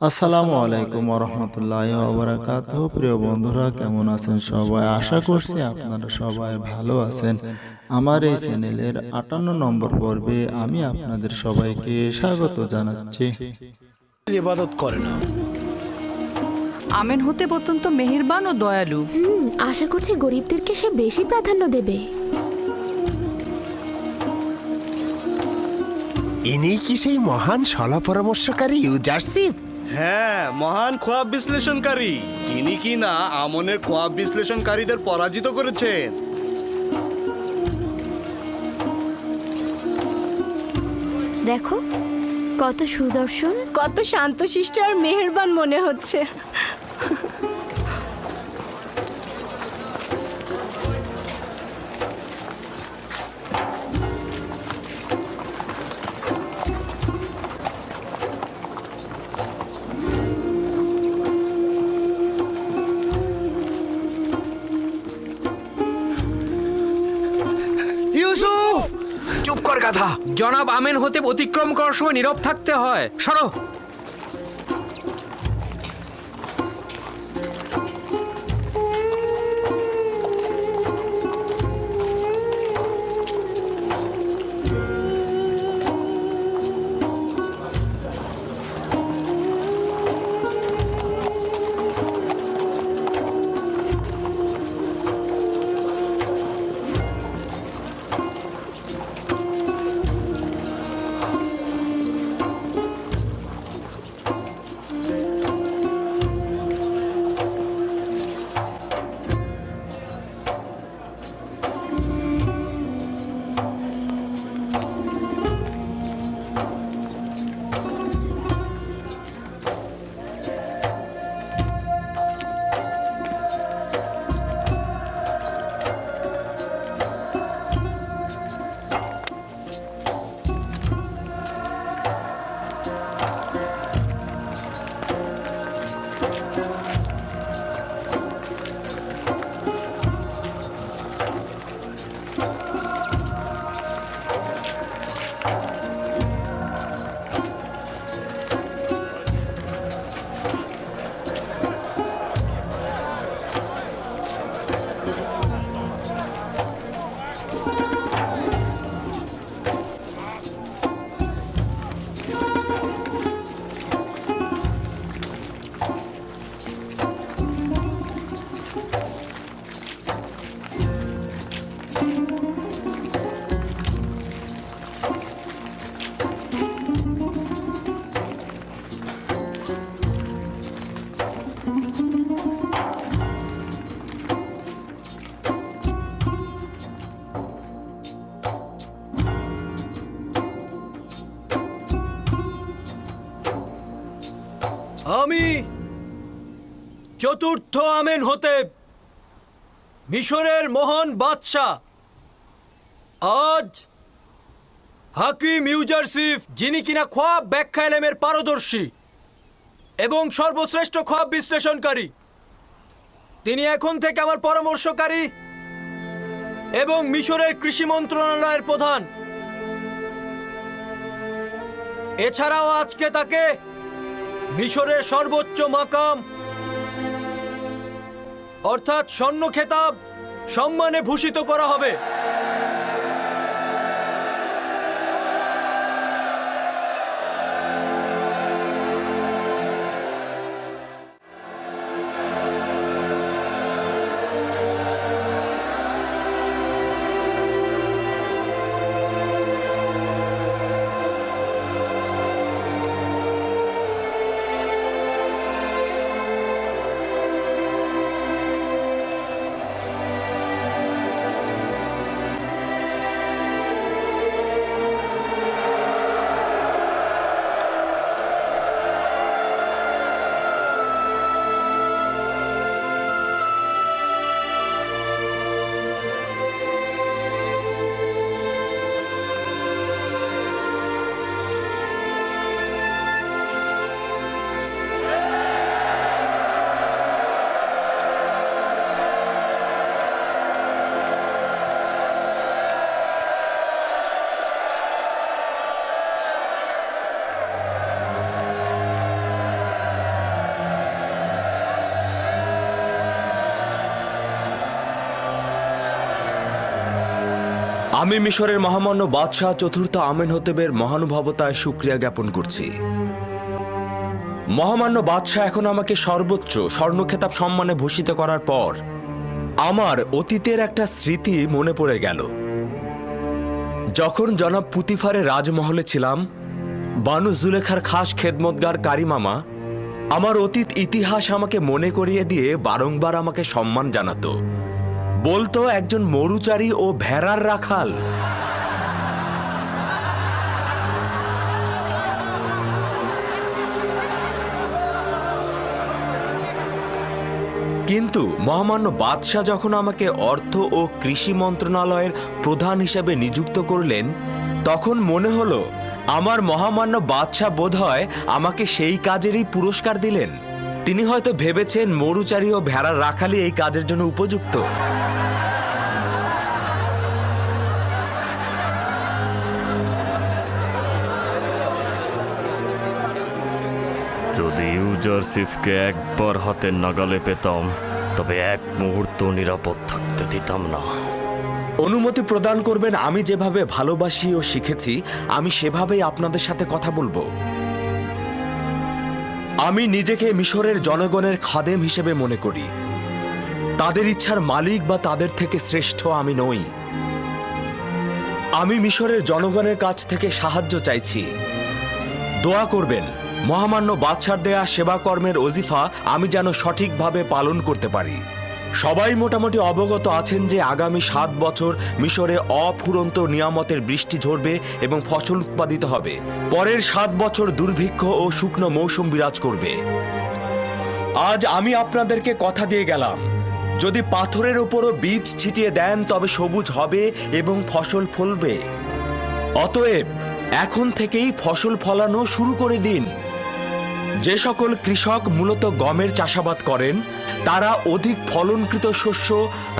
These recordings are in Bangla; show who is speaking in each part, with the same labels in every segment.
Speaker 1: আসসালামু আলাইকুম ওরহমতুল্লাহি ওয়া প্রিয় বন্ধুরা, কেমন আছেন সবাই? আশা করছি আপনারা সবাই ভালো আছেন। আমার এই চ্যানেলের ৫৮ নম্বর পর্বে আমি আপনাদের সবাইকে স্বাগত জানাচ্ছি।
Speaker 2: ইবাদত করে না।
Speaker 3: আমেন হতে অত্যন্ত মেহেরবান ও দয়ালু।
Speaker 4: আশা করছি গরিবদেরকে সে বেশি প্রাধান্য দেবে।
Speaker 2: ইনি কি সেই মহান সলা পরামর্শকারী ইউজারশিপ?
Speaker 5: হ্যাঁ, মহান খোয়াব বিশ্লেষণকারী, যিনি কি না আমনের খোয়াব বিশ্লেষণকারীদের পরাজিত করেছেন।
Speaker 4: দেখো কত সুদর্শন,
Speaker 6: কত শান্তশিষ্ট আর মেহেরবান মনে হচ্ছে।
Speaker 2: ইউসুফ! চুপ কর গাধা।
Speaker 7: জনাব আমেন হতে অতিক্রম করার সময় নীরব থাকতে হয়। সরো।
Speaker 8: আমি চতুর্থ আমেন হতে মিশরের মহান বাদশাহ আজ হাকিম ইউজারশিপ, যিনি কিনা খোয়াব ব্যাখ্যা এলেমের পারদর্শী এবং সর্বশ্রেষ্ঠ খোয়াব বিশ্লেষণকারী, তিনি এখন থেকে আমার পরামর্শকারী এবং মিশরের কৃষি মন্ত্রণালয়ের প্রধান। এছাড়াও আজকে তাকে মিশরের সর্বোচ্চ মাকাম অর্থাৎ স্বর্ণ খেতাব সম্মানে ভূষিত করা হবে।
Speaker 9: আমি মিশরের মহামান্য বাদশাহ চতুর্থ আমেনহোতেবের মহানুভবতায় শুকরিয়া জ্ঞাপন করছি। মহামান্য বাদশাহ এখন আমাকে সর্বোচ্চ স্বর্ণখেতাব সম্মানে ভূষিত করার পর আমার অতীতের একটা স্মৃতি মনে পড়ে গেল। যখন জনাব পুতিফারের রাজমহলে ছিলাম, বানু জুলেখার খাস খেদমতগার কারিমামা আমার অতীত ইতিহাস আমাকে মনে করিয়ে দিয়ে বারংবার আমাকে সম্মান জানাতো। বলতো একজন মরুচারী ও ভেড়ার রাখাল। কিন্তু মহামান্য বাদশাহ যখন আমাকে অর্থ ও কৃষি মন্ত্রণালয়ের প্রধান হিসেবে নিযুক্ত করলেন, তখন মনে হলো আমার মহামান্য বাদশাহ বোধহয় আমাকে সেই কাজেরই পুরস্কার দিলেন। তিনি হয়তো ভেবেছেন মরুচারী ও ভেড়ার রাখালই এই কাজের জন্য উপযুক্ত।
Speaker 10: যদি ইউজারশিপকে একবার হাতের নাগালে পেতাম, তবে এক মুহূর্ত নিরাপদ থাকতে দিতাম না।
Speaker 9: অনুমতি প্রদান করবেন, আমি যেভাবে ভালোবাসি ও শিখেছি আমি সেভাবেই আপনাদের সাথে কথা বলবো। আমি নিজেকে মিশরের জনগণের খাদেম হিসেবে মনে করি। তাদের ইচ্ছার মালিক বা তাদের থেকে শ্রেষ্ঠ আমি নই। আমি মিশরের জনগণের কাছ থেকে সাহায্য চাইছি। দোয়া করবেন মহামান্য বাদশার দেয়া সেবা কর্মের ওজিফা আমি যেন সঠিকভাবে পালন করতে পারি। সবাই মোটামুটি অবগত আছেন যে আগামী 7 বছর মিশরে অফুরন্ত নিয়ামতের বৃষ্টি ঝরবে এবং ফসল উৎপাদিত হবে। পরের 7 বছর দুর্ভিক্ষ ও শুকনো মৌসুম বিরাজ করবে। আজ আমি আপনাদেরকে কথা দিয়ে গেলাম, যদি পাথরের উপরও বীজ ছিটিয়ে দেন তবে সবুজ হবে এবং ফসল ফলবে। অতএব এখন থেকেই ফসল ফলানো শুরু করে দিন। যে সকল কৃষক মূলত গমের চাষাবাদ করেন তারা অধিক ফলনকৃত শস্য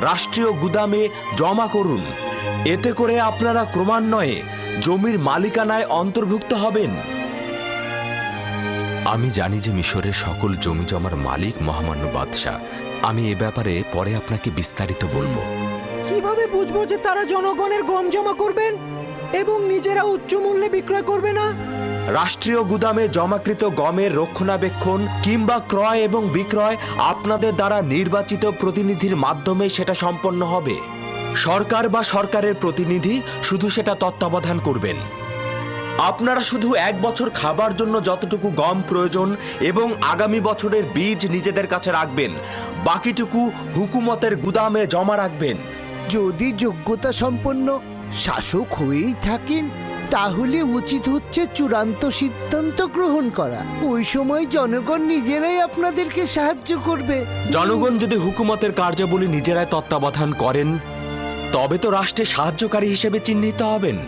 Speaker 9: রাষ্ট্রীয় গুদামে জমা করুন। এতে করে আপনারা ক্রমান্বয়ে জমির মালিকানায় অন্তর্ভুক্ত হবেন। আমি জানি যে মিশরের সকল জমি জমার মালিক মহামান্য বাদশাহ। আমি এ ব্যাপারে পরে আপনাকে বিস্তারিত বলবো।
Speaker 11: কিভাবে বুঝবো যে তারা জনগণের গম জমা করবেন এবং নিজেরা উচ্চ মূল্যে বিক্রয় করবে না?
Speaker 9: রাষ্ট্রীয় গুদামে জমাকৃত গমের রক্ষণাবেক্ষণ কিংবা ক্রয় এবং বিক্রয় আপনাদের দ্বারা নির্বাচিত প্রতিনিধির মাধ্যমে সেটা সম্পন্ন হবে। সরকার বা সরকারের প্রতিনিধি শুধু সেটা তত্ত্বাবধান করবেন। আপনারা শুধু 1 বছর খাবার জন্য যতটুকু গম প্রয়োজন এবং আগামী বছরের বীজ নিজেদের কাছে রাখবেন, বাকিটুকু হুকুমতের গুদামে জমা রাখবেন।
Speaker 2: যদি যোগ্যতা সম্পন্ন শাসক হয়েই থাকেন, তাহলে উচিত হচ্ছে চূড়ান্ত সিদ্ধান্ত গ্রহণ করা। ওই সময় জনগণ নিজেরাই আপনাদেরকে সাহায্য করবে।
Speaker 9: জনগণ যদি হুকুমতের কার্যাবলী নিজেরাই তত্ত্বাবধান করেন, তবে তো রাষ্ট্রের সাহায্যকারী হিসেবে চিহ্নিত হবেন।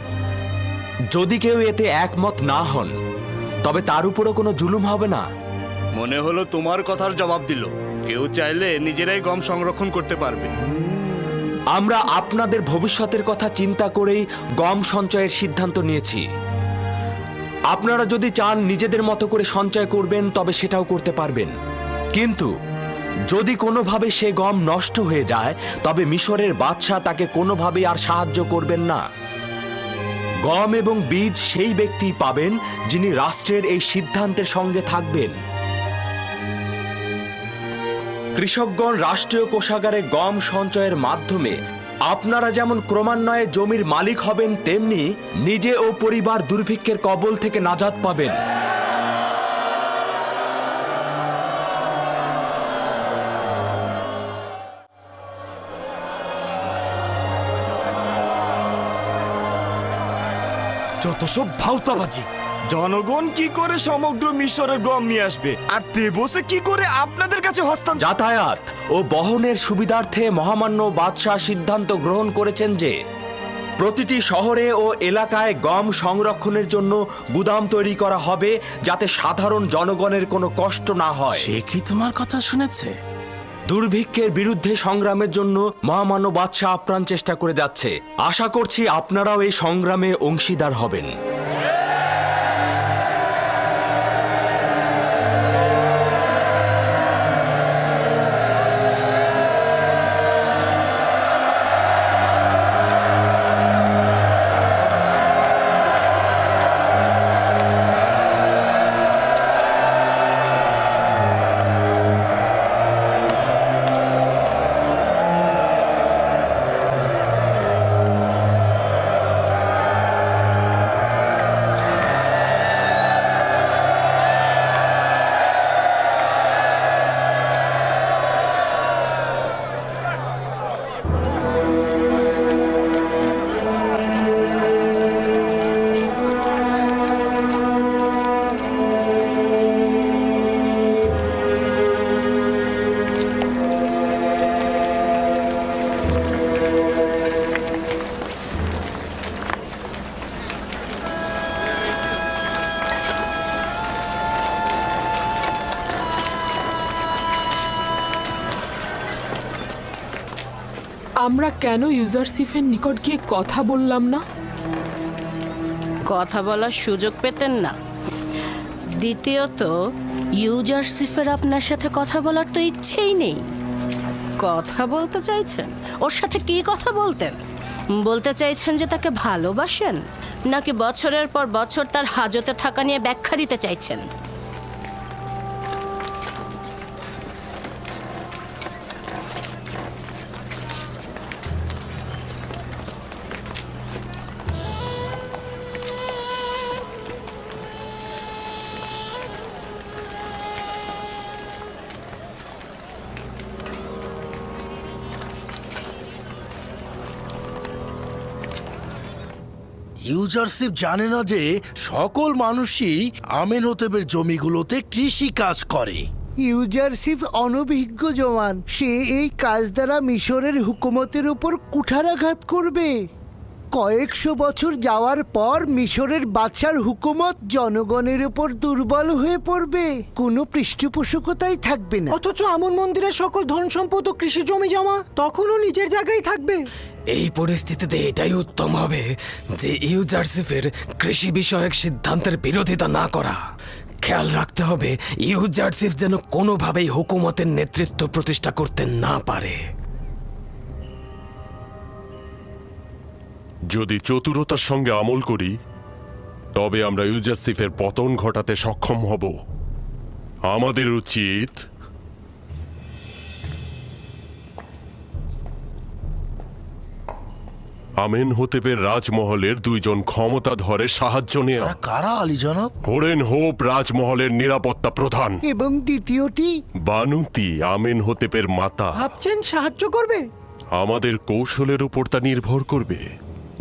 Speaker 9: যদি কেউ এতে একমত না হন, তবে তার উপরও কোনো জুলুম হবে না।
Speaker 5: মনে হলো তোমার কথার জবাব দিল। কেউ চাইলে নিজেরাই গম সংরক্ষণ করতে পারবে।
Speaker 9: আমরা আপনাদের ভবিষ্যতের কথা চিন্তা করেই গম সঞ্চয়ের সিদ্ধান্ত নিয়েছি। আপনারা যদি চান নিজেদের মতো করে সঞ্চয় করবেন তবে সেটাও করতে পারবেন, কিন্তু যদি কোনোভাবে সে গম নষ্ট হয়ে যায় তবে মিশরের বাদশাহ তাকে কোনোভাবেই আর সাহায্য করবেন না। গম এবং বীজ সেই ব্যক্তি পাবেন যিনি রাষ্ট্রের এই সিদ্ধান্তের সঙ্গে থাকবেন। কৃষকগণ রাষ্ট্রীয় কোষাগারে গম সঞ্চয়ের মাধ্যমে আপনারা যেমন ক্রমান্বয়ে জমির মালিক হবেন, তেমনি নিজে ও পরিবার দুর্ভিক্ষের কবল থেকে নাজাত পাবেন।
Speaker 8: যত সব ভাউতাবাজি! জনগণ কি করে সমগ্র মিশরের গম নিয়ে আসবে, আর তেবসে কি করে আপনাদের কাছে হস্তান্তর?
Speaker 9: যাতায়াত ও বহনের সুবিধার্থে মহামান্য বাদশাহ সিদ্ধান্ত গ্রহণ করেছেন যে প্রতিটি শহরে ও এলাকায় গম সংরক্ষণের জন্য গুদাম তৈরি করা হবে, যাতে সাধারণ জনগণের কোনো কষ্ট না হয়।
Speaker 7: সে কি তোমার কথা শুনেছে?
Speaker 9: দুর্ভিক্ষের বিরুদ্ধে সংগ্রামের জন্য মহামান্য বাদশাহ আপ্রাণ চেষ্টা করে যাচ্ছে। আশা করছি আপনারাও এই সংগ্রামে অংশীদার হবেন।
Speaker 12: আমরা কেন ইউজারশিপের নিকট গিয়ে কথা বললাম না?
Speaker 6: কথা বলার সুযোগ পেতেন না। দ্বিতীয়ত, ইউজারশিপের আপনার সাথে কথা বলার তো ইচ্ছেই নেই। কথা বলতে চাইছেন, ওর সাথে কি কথা বলতেন? বলতে চাইছেন যে তাকে ভালোবাসেন, নাকি বছরের পর বছর তার হাজতে থাকা নিয়ে ব্যাখ্যা দিতে চাইছেন?
Speaker 13: ইউজারশিপ জানে না যে সকল মানুষই আমেনহোতেবের জমিগুলোতে কৃষি কাজ করে।
Speaker 2: ইউজারশিপ অনভিজ্ঞ জওয়ান, সে এই কাজ দ্বারা মিশরের হুকুমতের উপর কুঠারাঘাত করবে। কয়েকশো বছর যাওয়ার পর মিশরের বাদশার হুকুমত জনগণের উপর দুর্বল হয়ে পড়বে, কোনো পৃষ্ঠপোষকতাই থাকবে না।
Speaker 11: অথচ আমন মন্দিরের সকল ধন সম্পদ ও কৃষি জমি জমা তখনও নিজের জায়গায় থাকবে।
Speaker 7: এই পরিস্থিতিতে এটাই উত্তম হবে যে ইউজারশিপের কৃষি বিষয়ক সিদ্ধান্তের বিরোধিতা না করা। খেয়াল রাখতে হবে ইউজারশিপ যেন কোনোভাবেই হুকুমতের নেতৃত্ব প্রতিষ্ঠা করতে না পারে।
Speaker 10: যদি চতুরতার সঙ্গে আমল করি তবে আমরা ইউজারশিপের পতন ঘটাতে সক্ষম হব। আমাদের উচিত আমেনহোতেবের রাজমহলের দুইজন ক্ষমতাধরের সাহায্য নেওয়া।
Speaker 13: কারা আলী জনাব?
Speaker 10: হোরেনহোপ রাজমহলের নিরাপত্তা প্রধান,
Speaker 2: এবং দ্বিতীয়টি
Speaker 10: বানুতি আমেনহোতেপের মাতা।
Speaker 11: ভাবছেন সাহায্য করবে?
Speaker 10: আমাদের কৌশলের উপর তা নির্ভর করবে।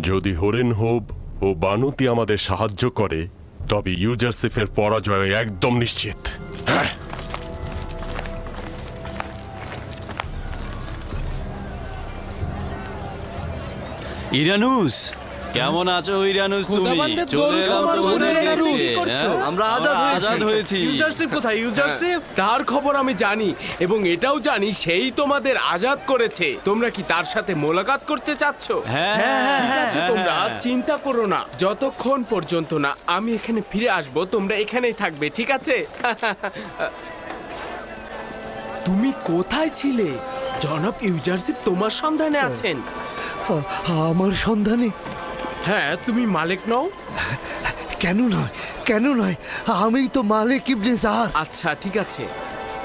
Speaker 10: যদি হোরেনহোপ ও বানুতি আমাদের সাহায্য করে তবে ইউজারশিপের পরাজয় একদম নিশ্চিত। হ্যাঁ,
Speaker 14: ইরানুস, কেমন আছো ইরানুস? তুমি চলে এলাম তোমাদের দেখতে।
Speaker 5: আমরা আজাদ
Speaker 14: হয়েছি।
Speaker 5: ইউজারশিপ কোথায়? ইউজারশিপ
Speaker 7: তার খবর আমি জানি এবং এটাও জানি সেই তোমাদের আজাদ করেছে। তোমরা কি তার সাথে মোলাকাত করতে চাচ্ছ? ঠিক আছে, তোমরা চিন্তা করো না। যতক্ষণ পর্যন্ত না আমি এখানে ফিরে আসব তোমরা এখানেই থাকবে, ঠিক আছে? তুমি কোথায় ছিলে? জনাব ইউজারশিপ তোমার সন্ধানে আছেন।
Speaker 2: আমার সন্ধানে?
Speaker 7: হ্যাঁ, তুমি মালিক নও?
Speaker 2: কেন নয়, কেন নয়, আমি তো মালিক ইবনে জার।
Speaker 7: আচ্ছা ঠিক আছে,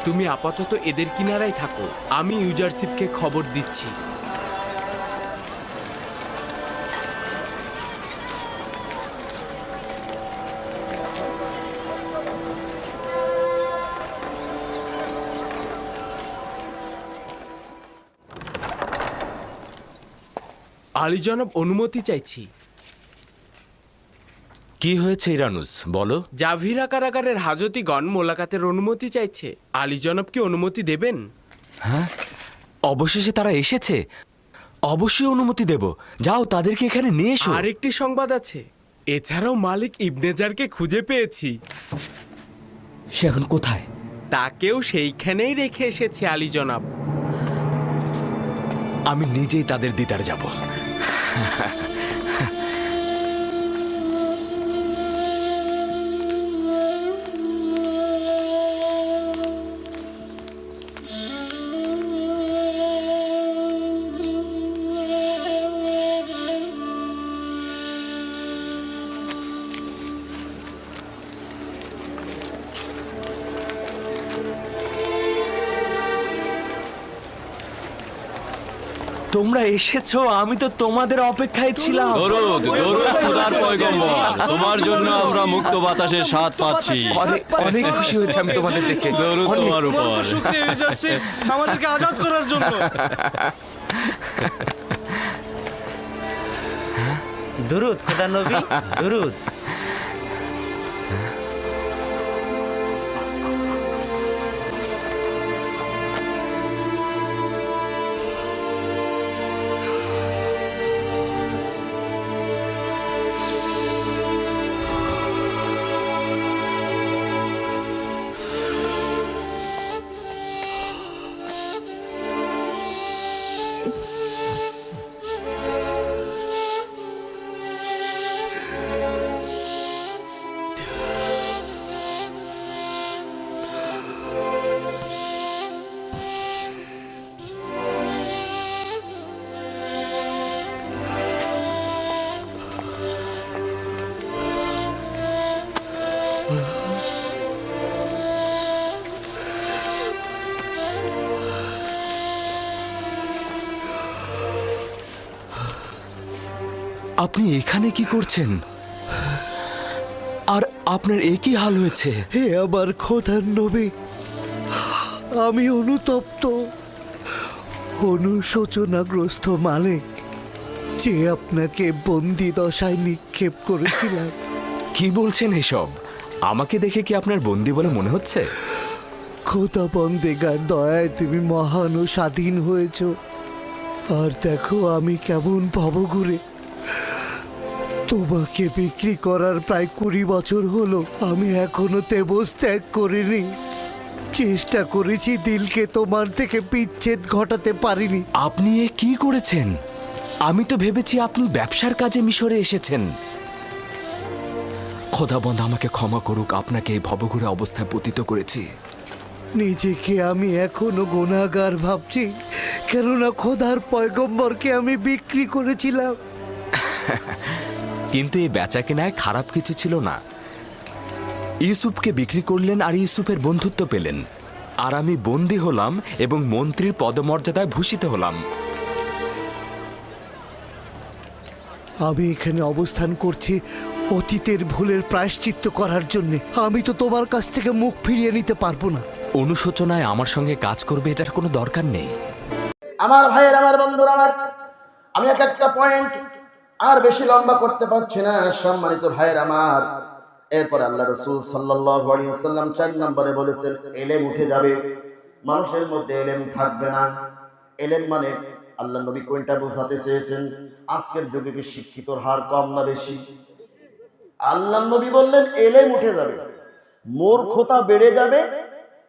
Speaker 7: তুমি আপাতত এদের কিনারায় থাকো, আমি ইউজারশিপকে খবর দিচ্ছি। আলী জনাব, অনুমতি চাইছি।
Speaker 9: কি হয়েছে ইরানুস, বলো।
Speaker 7: জাভিরা কারাগারের হাজতিগণ মোলাকাতের অনুমতি চাইছে। আলী জনাব কি অনুমতি দেবেন?
Speaker 9: হ্যাঁ, অবশেষে তারা এসেছে। অবশ্যই অনুমতি দেব। যাও, তাদেরকে এখানে নিয়ে এসো।
Speaker 7: আরেকটি সংবাদ আছে, এছাড়াও মালিক ইবনেজারকে খুঁজে পেয়েছি।
Speaker 9: সে এখন কোথায়?
Speaker 7: তাকেও সেইখানেই রেখে এসেছে আলী জনাব।
Speaker 9: আমি নিজেই তাদের দিদার যাব। তোমরা এসেছো, আমি তো তোমাদের অপেক্ষায় ছিলাম।
Speaker 14: দরুদ, দরুদ খোদার পয়গম্বর, তোমার জন্য আমরা মুক্ত বাতাসের স্বাদ পাচ্ছি।
Speaker 9: অনেক খুশি হয়েছে আমি তোমাদের দেখে।
Speaker 14: দরুদ তোমার উপর।
Speaker 5: শুকরিয়া ইউজারশিপ, আমাদেরকে আজাদ করার জন্য।
Speaker 15: দরুদ খোদা নবী, দরুদ।
Speaker 9: আপনি এখানে কি করছেন? আর আপনার একই হাল হয়েছে?
Speaker 2: হে আমার খোদার নবী, আমি অনুতপ্ত, অনুশোচনাগ্রস্ত মালিক, যে আপনাকে বন্দি দশায় নিক্ষেপ করেছিলাম।
Speaker 9: কি বলছেন এসব? আমাকে দেখে কি আপনার বন্দি বলে মনে হচ্ছে?
Speaker 2: খোদা বন্দেগার দয়ায় তুমি মহান ও স্বাধীন হয়েছ। আর দেখো আমি কেমন ভবঘুরে। তোমাকে বিক্রি করার প্রায় 20 বছর হলো, আমি এখনো তেবস ত্যাগ করিনি। চেষ্টা করেছি দিলকে তোমার থেকে বিচ্ছেদ ঘটাতে পারিনি।
Speaker 9: আপনি এ কি করেছেন? আমি তো ভেবেছি আপনি ব্যবসার কাজে মিশরে এসেছেন। খোদাবন্ধ আমাকে ক্ষমা করুক, আপনাকে এই ভবঘুরে অবস্থায় পতিত করেছি।
Speaker 2: নিজেকে আমি এখনো গুনাহগার ভাবছি, কেননা খোদার পয়গম্বরকে আমি বিক্রি করেছিলাম।
Speaker 9: কিন্তু এই বেচাকেনায় খারাপ কিছু ছিল না। ইউসুফকে বিক্রি করলেন আর ইউসুফের বন্ধুত্ব পেলেন, আর আমি বন্দী হলাম এবং মন্ত্রীর পদমর্যাদায় ভূষিত হলাম।
Speaker 2: আমি এখানে অবস্থান করছি অতীতের ভুলের প্রায়শ্চিত্ত করার জন্য। আমি তো তোমার কাছ থেকে মুখ ফিরিয়ে নিতে পারবো না।
Speaker 9: অনুশোচনায় আমার সঙ্গে কাজ করবে এটার কোনো দরকার নেই।
Speaker 16: আমার ভাইয়ের, আমার বন্ধুরা, আমি একটা পয়েন্ট আর বেশি লম্বা করতে পারছি না। সম্মানিত ভাইয়ের আমার, এরপর আল্লাহ রাসূল সাল্লাল্লাহু আলাইহি ওয়াসাল্লাম 4 নম্বরে বলেছেন, এলেম উঠে যাবে, মানুষের মধ্যে এলেম থাকবে না। এলেম মানে আল্লাহ নবী কোনটা বোঝাতে চেয়েছেন? আজকের যুগে কি শিক্ষিতর হার কম না বেশি? আল্লাহ নবী বললেন এলেম উঠে যাবে, মূর্খতা বেড়ে যাবে,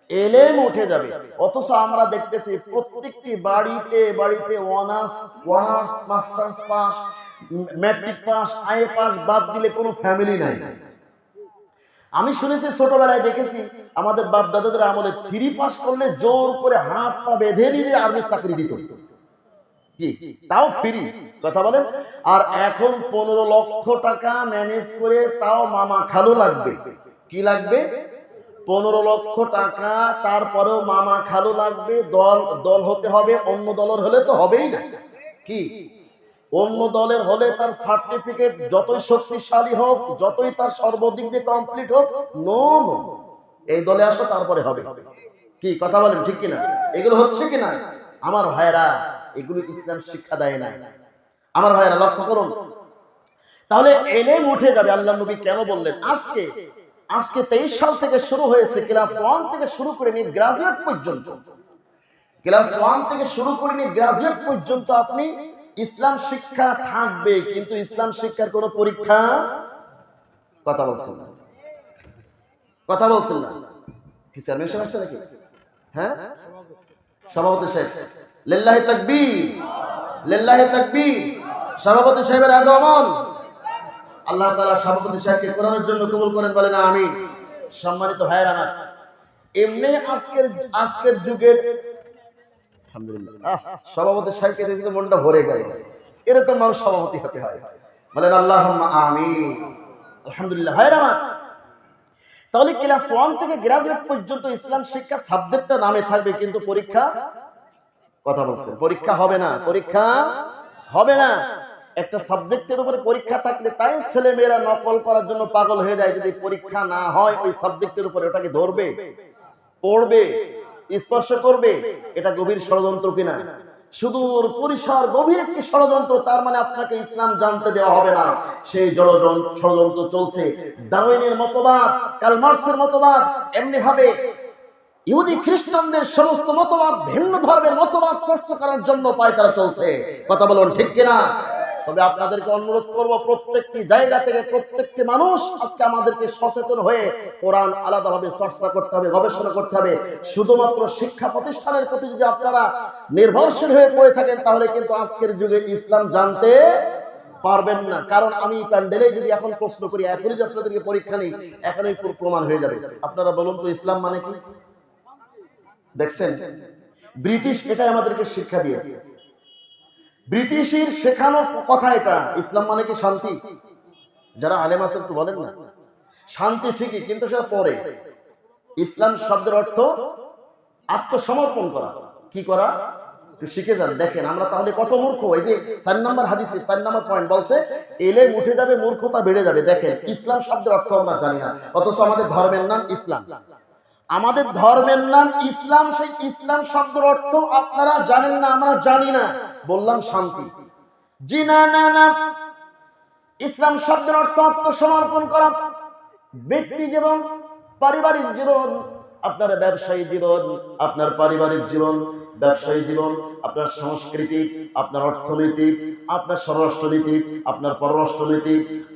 Speaker 16: এলেম উঠে যাবে। অথচ আমরা দেখতেছি প্রত্যেকটি বাড়িতে বাড়িতে honours masters pass, matric pass, IA pass বাদ দিলে কোনো ফ্যামিলি নাই। আমি শুনেছি, ছোটবেলায় দেখেছি আমাদের বাপ দাদাদের আমলে 3 পাস করলে জোর করে হাত পা বেঁধে নিয়ে আর্মির চাকরি দিত, কি তাও ফ্রি, কথা বলেন। আর এখন 15 লক্ষ টাকা ম্যানেজ করে তাও মামা খালু লাগবে। কি লাগবে? 15 লক্ষ টাকা, তারপরেও মামা খালু লাগবে। দল হতে হবে, অন্য দলের হলে তো হবেই না। কি অন্য দলের হলে তার সার্টিফিকেট যতই শক্তিশালী হোক, যতই তার সর্বদিক দিয়ে কমপ্লিট হোক, নো, এই দলে আসো তারপরে হবে। কি কথা বলেন, ঠিক কিনা? এগুলো হচ্ছে কিনা আমার ভাইরা? এগুলো ইসলাম শিক্ষা দেয় না। আমার ভাইরা লক্ষ্য করুন, তাহলে এলেম উঠে যাবে। আল্লাহ নবী কেন বললেন? আজকে 23 সাল থেকে শুরু হয়েছে, ক্লাস 1 থেকে শুরু করে নিয়ে গ্রাজুয়েট পর্যন্ত, ক্লাস 1 থেকে শুরু করে নিয়ে গ্রাজুয়েট পর্যন্ত আপনি ইসলাম শিক্ষা থাকবে, কিন্তু ইসলাম শিক্ষার কোনো পরীক্ষা, কথা বলছেন না, কথা বলছেন না। কি চেয়ারম্যান সাহেব আসছে নাকি? হ্যাঁ, সভাপতি সাহেব, লিল্লাহি তাকবীর, লিল্লাহি তাকবীর। সভাপতি সাহেবের আগমন। আল্লাহ তাআলা সভাপতি সাহেবকে কোরআনের জন্য কবুল করেন, বলেন আমিন। সম্মানিত ভাইয়েরা আমার, এমনি আজকের যুগের আলহামদুলিল্লাহ সভাপতি সাহেবকে দেখে মনটা ভরে গেল। এরকম মানুষ সভাপতি হতে হয়, বলেন আল্লাহুম্মা আমিন। আলহামদুলিল্লাহ ভাইয়েরা আমার, তাহলে ক্লাস 1 থেকে গ্রাজুয়েট পর্যন্ত ইসলাম শিক্ষা সাবজেক্টটা নামে থাকবে, কিন্তু পরীক্ষা, কথা বলছেন, পরীক্ষা হবে না, পরীক্ষা হবে না। একটা সাবজেক্টের উপরে পরীক্ষা থাকলে তাই ছেলে মেয়েরা নকল করার জন্য পাগল হয়ে যায়। যদি পরীক্ষা না হয় ওই সাবজেক্টের উপরে, ওটাকে ধরবে, পড়বে, স্পর্শ করবে। এটা গভীর ষড়যন্ত্র কিনা? সুদূর পরিসর গভীর একটি ষড়যন্ত্র। তার মানে আপনাকে ইসলাম জানতে দেওয়া হবে না। সেই ষড়যন্ত্র চলছে। ডারউইনের মতবাদ, কার্ল মার্কসের মতবাদ, এমনি ভাবে ইহুদি খ্রিস্টানদের সমস্ত মতবাদ, ভিন্ন ধর্মের মতবাদ চর্চা করার জন্য পায়তারা চলছে। কথা বলুন, ঠিক কিনা? তবে আপনাদেরকে অনুরোধ করব, প্রত্যেকটি জায়গা থেকে প্রত্যেকটি মানুষ আজকে আমাদেরকে সচেতন হয়ে কোরআন আলাদাভাবে চর্চা করতে হবে, গবেষণা করতে হবে। শুধুমাত্র শিক্ষা প্রতিষ্ঠানের প্রতি যদি আপনারা নির্ভরশীল হয়ে পড়ে থাকেন, তাহলে কিন্তু আজকের যুগে ইসলাম জানতে পারবেন না। কারণ আমি প্যান্ডেলে যদি এখন প্রশ্ন করি, এখনই যে আপনাদেরকে পরীক্ষা নেই, এখনই প্রমাণ হয়ে যাবে। আপনারা বলুন তো ইসলাম মানে কি? দেখছেন, ব্রিটিশ এটাই আমাদেরকে শিক্ষা দিয়েছে। ব্রিটিশের শেখানো কথা এটা। ইসলাম মানে কি? শান্তি। যারা আলেম আছেন একটু বলেন না। শান্তি ঠিকই, কিন্তু সেটা পরে। ইসলাম শব্দের অর্থ আত্মসমর্পণ করা। কি করা? একটু শিখে যান। দেখেন আমরা তাহলে কত মূর্খ। এই যে 4 নম্বর হাদিসে 4 নম্বর পয়েন্ট বলছে এলেম উঠে যাবে, মূর্খতা বেড়ে যাবে। দেখেন ইসলাম শব্দের অর্থ আমরা জানি না, অথচ আমাদের ধর্মের নাম ইসলাম। আমাদের ধর্মের নাম ইসলাম, সেই ইসলাম শব্দের অর্থ আপনারা জানেন না, আমরা জানি না। বললাম শান্তি। জি না না না, ইসলাম শব্দের অর্থ আত্মসমর্পণ করা। ব্যক্তি জীবন, পারিবারিক জীবন, আপনার ব্যবসায়ী জীবন, আপনার পারিবারিক জীবন, ব্যবসায়ী জীবন, আপনার সংস্কৃতি, আপনার অর্থনীতি, আপনার স্বরাষ্ট্রনীতি, আপনার পররাষ্ট্রনীতি,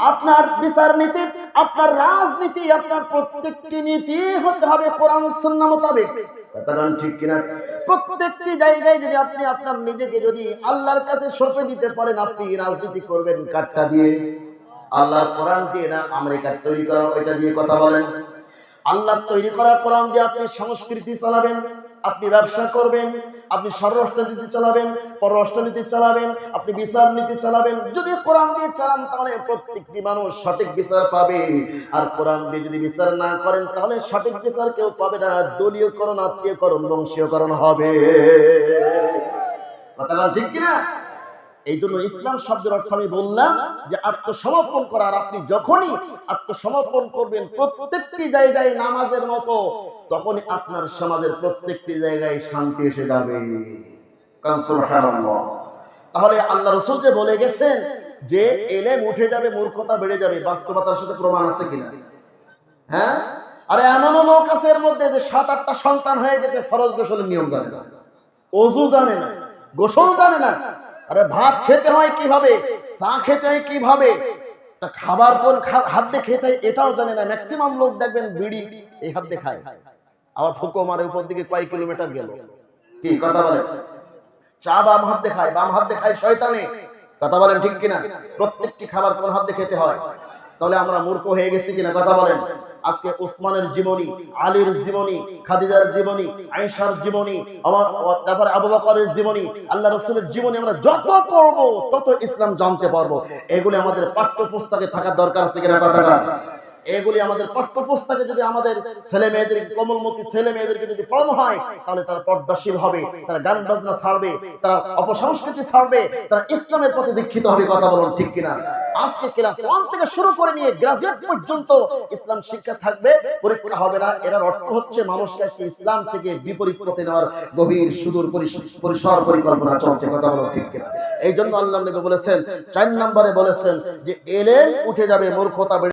Speaker 16: আপনার বিচার নীতি, আপনার রাজনীতি, আপনার প্রত্যেকটি নীতি হতে হবে কোরআন সুন্নাহ মোতাবেক। কথাগান ঠিক কিনা? প্রত্যেকটি জায়গায় যদি আপনি আপনার নিজেকে যদি আল্লাহর কাছে সঁপে দিতে পারেন, আপনি রাজনীতি করবেন কাঠটা দিয়ে, আল্লাহর কোরআন দিয়ে না আমেরিকার তৈরি করা ওইটা দিয়ে। কথা বলেন। আল্লাহর তৈরি করা কোরআন দিয়ে আপনি সংস্কৃতি চালাবেন, আপনি ব্যবসা করবেন, আপনি স্বরাষ্ট্রনীতি চালাবেন, পররাষ্ট্রনীতি চালাবেন, আপনি বিচার নীতি চালাবেন। যদি কোরআন দিয়ে চালান তাহলে প্রত্যেকটি মানুষ সঠিক বিচার পাবে। আর কোরআন দিয়ে যদি বিচার না করেন তাহলে সঠিক বিচার কেউ পাবে না। দলীয়করণ, আত্মীয়করণ, বংশীয়করণ হবে। কথা বলেন ঠিক কিনা? এই জন্য ইসলাম শব্দের অর্থ আমি বললাম যে আত্মসমর্পণ করা। আর আপনি যখনই আত্মসমর্পণ করবেন প্রত্যেকটি জায়গায় নামাজের মতো, তখনই আপনার সমাজের প্রত্যেকটি জায়গায় শান্তি এসে যাবে। সুবহানাল্লাহ। তাহলে আল্লাহ রাসূল যে বলে গেছেন যে এলেম উঠে যাবে, মূর্খতা বেড়ে যাবে, বাস্তবতার সাথে প্রমাণ আছে কিনা? হ্যাঁ, আরে এমনও লোক আছে এর মধ্যে যে 7-8টা সন্তান হয়ে গেছে, ফরজ গোসলের নিয়ম জানে না, ওযু জানে না, গোসল জানে না। আরে ভাত খেতে হয় কিভাবে, চা খেতে হয় কিভাবে, খাবার কোন হাত দিয়ে খেতে হয় এটাও জানে না। ম্যাক্সিমাম লোক দেখবেন বিড়ি এই হাত দিয়ে খায়, আবার ফুঁকো মারে উপর দিকে কয়েক কিলোমিটার গেল। কি কথা বলে? চা বাম হাত দিয়ে খায়, বাম হাত দিয়ে খায় শয়তানে। কথা বলেন ঠিক কিনা? প্রত্যেকটি খাবার কোন হাত দিয়ে খেতে হয়। তাহলে আমরা মূর্খ হয়ে গেছি কিনা? কথা বলেন। আজকে উসমানের জীবনী, আলীর জীবনী, খাদিজার জীবনী, আয়েশার জীবনী, তারপরে আবু বকরের জীবনী, আল্লাহ রাসূলের জীবনী আমরা যত পড়বো তত ইসলাম জানতে পারবো। এগুলি আমাদের পাঠ্যপুস্তকে থাকার দরকার আছে কিনা? কথা বলেন। এগুলি আমাদের পাঠ্যপুস্তকে যদি আমাদের ছেলে মেয়েদের, কোমলমতি ছেলে মেয়েদেরকে যদি পড়ানো হয় তাহলে তারা পর্দাশীল হবে, তারা গান বাজনা ছাড়বে, তারা অপসংস্কৃতি ছাড়বে, তারা ইসলামের প্রতি দীক্ষিত হবে। কথা বলুন ঠিক কিনা? আজকে ক্লাস 1 থেকে শুরু করে নিয়ে গ্রাজুয়েট পর্যন্ত ইসলাম শিক্ষা থাকবে, পরীক্ষা হবে না। এর অর্থ হচ্ছে মানুষকে আজকে ইসলাম থেকে বিপরীত পথে নেওয়ার গভীর সুদূর পরিসর পরিকল্পনা চলছে। কথা বলুন ঠিক কিনা? এই জন্য আল্লাহ নবী বলেছেন, 4 নম্বরে বলেছেন যে এলেম উঠে যাবে, মূর্খতা